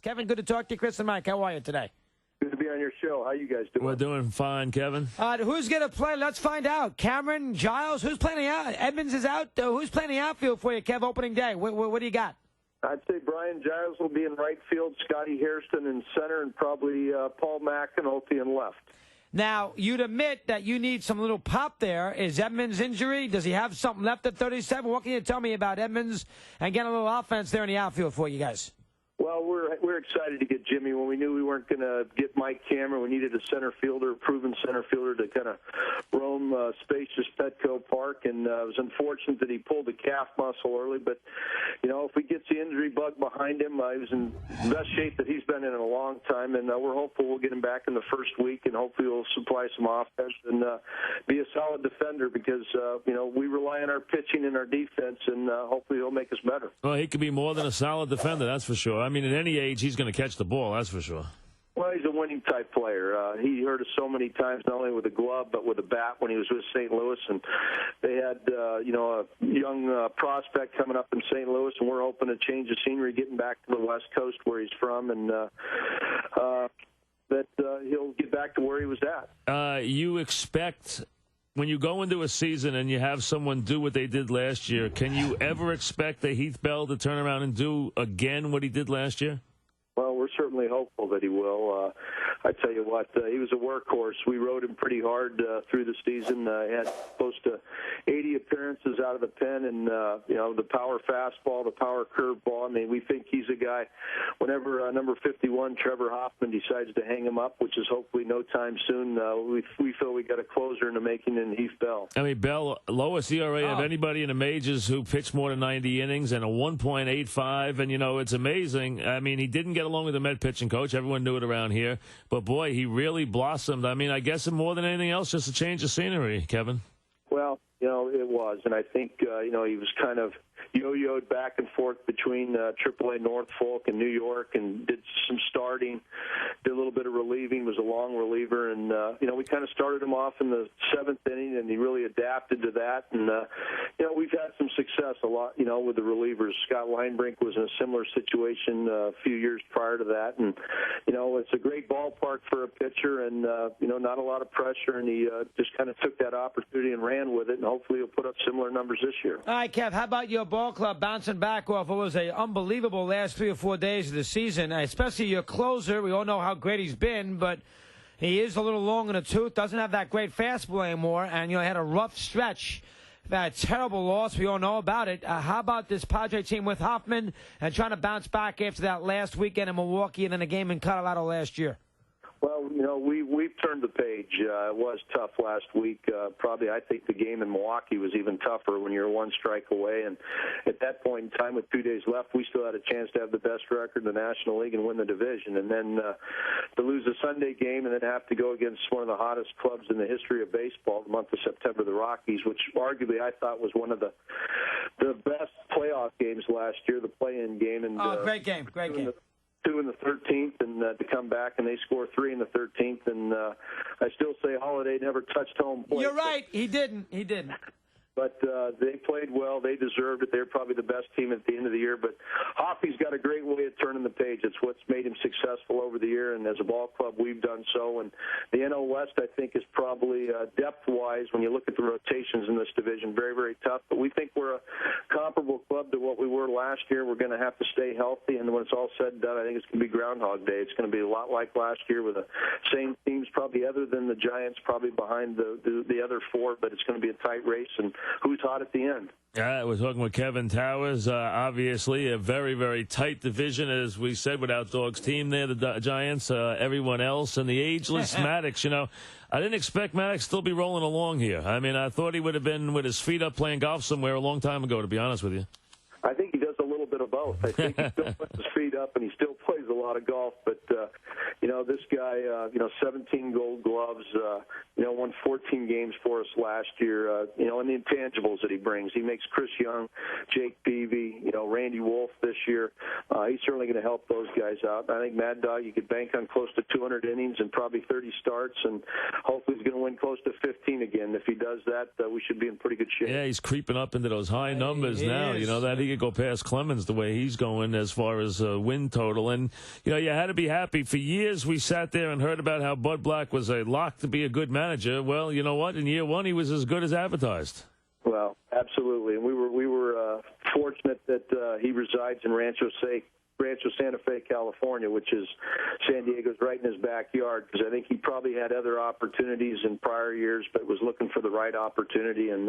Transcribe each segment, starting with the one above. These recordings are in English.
Kevin, good to talk to you. Chris and Mike, how are you today? Good to be on your show. How you guys doing? We're doing fine, Kevin. Who's going to play? Let's find out. Cameron, Giles, who's playing out? Edmonds is out. Who's playing the outfield for you, Kev, opening day? What do you got? I'd say Brian Giles will be in right field, Scotty Hairston in center, and probably Paul McAnulty in left. Now, you'd admit that you need some little pop there. Is Edmonds' injury? Does he have something left at 37? What can you tell me about Edmonds and getting a little offense there in the outfield for you guys? Well, we're excited to get Jimmy. When we knew we weren't going to get Mike Cameron, we needed a center fielder, a proven center fielder to kind of roam spacious Petco Park. And it was unfortunate that he pulled the calf muscle early. But, you know, if we get the injury bug behind him, he was in the best shape that he's been in a long time. And we're hopeful we'll get him back in the first week, and hopefully we'll supply some offense and be a solid defender because, you know, we rely on our pitching and our defense, and hopefully he'll make us better. Well, he could be more than a solid defender, that's for sure. I mean, at any age, he's going to catch the ball, that's for sure. Well, he's a winning-type player. He hurt us so many times, not only with a glove but with a bat when he was with St. Louis. And they had, you know, a young prospect coming up in St. Louis, and we're hoping to change the scenery, getting back to the West Coast where he's from, and that he'll get back to where he was at. You expect, when you go into a season and you have someone do what they did last year, can you ever expect a Heath Bell to turn around and do again what he did last year? Well, we're certainly hopeful that he will. I tell you what, he was a workhorse. We rode him pretty hard through the season. He had close to 80 appearances out of the pen, and you know, the power fastball, the power curveball. I mean, we think he's a guy. Whenever number 51, Trevor Hoffman, decides to hang him up, which is hopefully no time soon, we feel we got a closer in the making in Heath Bell. I mean, Bell, lowest ERA of anybody in the majors who pitched more than 90 innings and a 1.85, and, you know, it's amazing. I mean, he didn't get along with the Met pitching coach. Everyone knew it around here. But, boy, he really blossomed. I mean, I guess more than anything else, just a change of scenery, Kevin. Well, you know, it was. And I think, you know, he was kind of yo-yoed back and forth between AAA Norfolk and New York, and did some starting, did a little bit of relieving, was a long reliever. And, you know, we kind of started him off in the 7th inning, and he really adapted to that. And, you know, we've had some success a lot, you know, with the relievers. Scott Linebrink was in a similar situation a few years prior to that. And, you know, it's a great ballpark for a pitcher, and, you know, not a lot of pressure. And he just kind of took that opportunity and ran with it, and hopefully he'll put up similar numbers this year. All right, Kev, how about your ball club bouncing back off what was an unbelievable last 3 or 4 days of the season, especially your closer? We all know how great he's been, but he is a little long in the tooth, doesn't have that great fastball anymore, and, you know, had a rough stretch. That terrible loss, we all know about it. How about this Padre team with Hoffman and trying to bounce back after that last weekend in Milwaukee and then a game in Colorado last year? Well, you know, we've turned the page. It was tough last week. Probably, I think the game in Milwaukee was even tougher when you're one strike away. And at that point in time, with 2 days left, we still had a chance to have the best record in the National League and win the division. And then to lose a Sunday game and then have to go against one of the hottest clubs in the history of baseball, the month of September, the Rockies, which arguably I thought was one of the best playoff games last year, the play-in game. And great game, great game. 2 in the 13th, and to come back and they score 3 in the 13th, and I still say Holiday never touched home plate. You're right, he didn't. But they played well. They deserved it. They're probably the best team at the end of the year. But Hoppy's got a great way of turning the page. It's what's made him successful over the year. And as a ball club, we've done so. And the NL West, I think, is probably depth-wise, when you look at the rotations in this division, very, very tough. But we think we're a comparable club to what we were last year. We're going to have to stay healthy. And when it's all said and done, I think it's going to be Groundhog Day. It's going to be a lot like last year with the same teams, probably other than the Giants, probably behind the other 4. But it's going to be a tight race. And who's hot at the end? Yeah, we're talking with Kevin Towers. Obviously, a very, very tight division, as we said, with Outdog's team there, the Giants, everyone else, and the ageless Maddox. You know, I didn't expect Maddox still be rolling along here. I mean, I thought he would have been with his feet up playing golf somewhere a long time ago, to be honest with you. I think he does a little bit of both. I think he still puts his feet up, and he still plays a lot of golf. But, you know, this guy, you know, 17 gold gloves, you know, won 14 games for us last year, you know, and the intangibles that he brings. He makes Chris Young, Jake Beebe, you know, Randy Wolf this year. He's certainly going to help those guys out. I think Mad Dog, you could bank on close to 200 innings and probably 30 starts, and hopefully he's going to win close to 15 again. If he does that, we should be in pretty good shape. Yeah, he's creeping up into those high numbers now. You know, that he could go past Clemens the way way he's going as far as win total. And, you know, you had to be happy. For years we sat there and heard about how Bud Black was a lock to be a good manager. Well, you know what? In year one, he was as good as advertised. Well, absolutely. And we were fortunate that he resides in Rancho Santa Fe, California, which is San Diego's right in his backyard, because I think he probably had other opportunities in prior years, but was looking for the right opportunity. And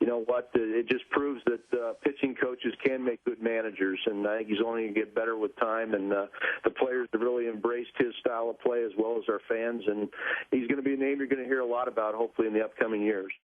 you know what? It just proves that pitching coaches can make good managers, and I think he's only going to get better with time. And the players have really embraced his style of play as well as our fans, and he's going to be a name you're going to hear a lot about, hopefully, in the upcoming years.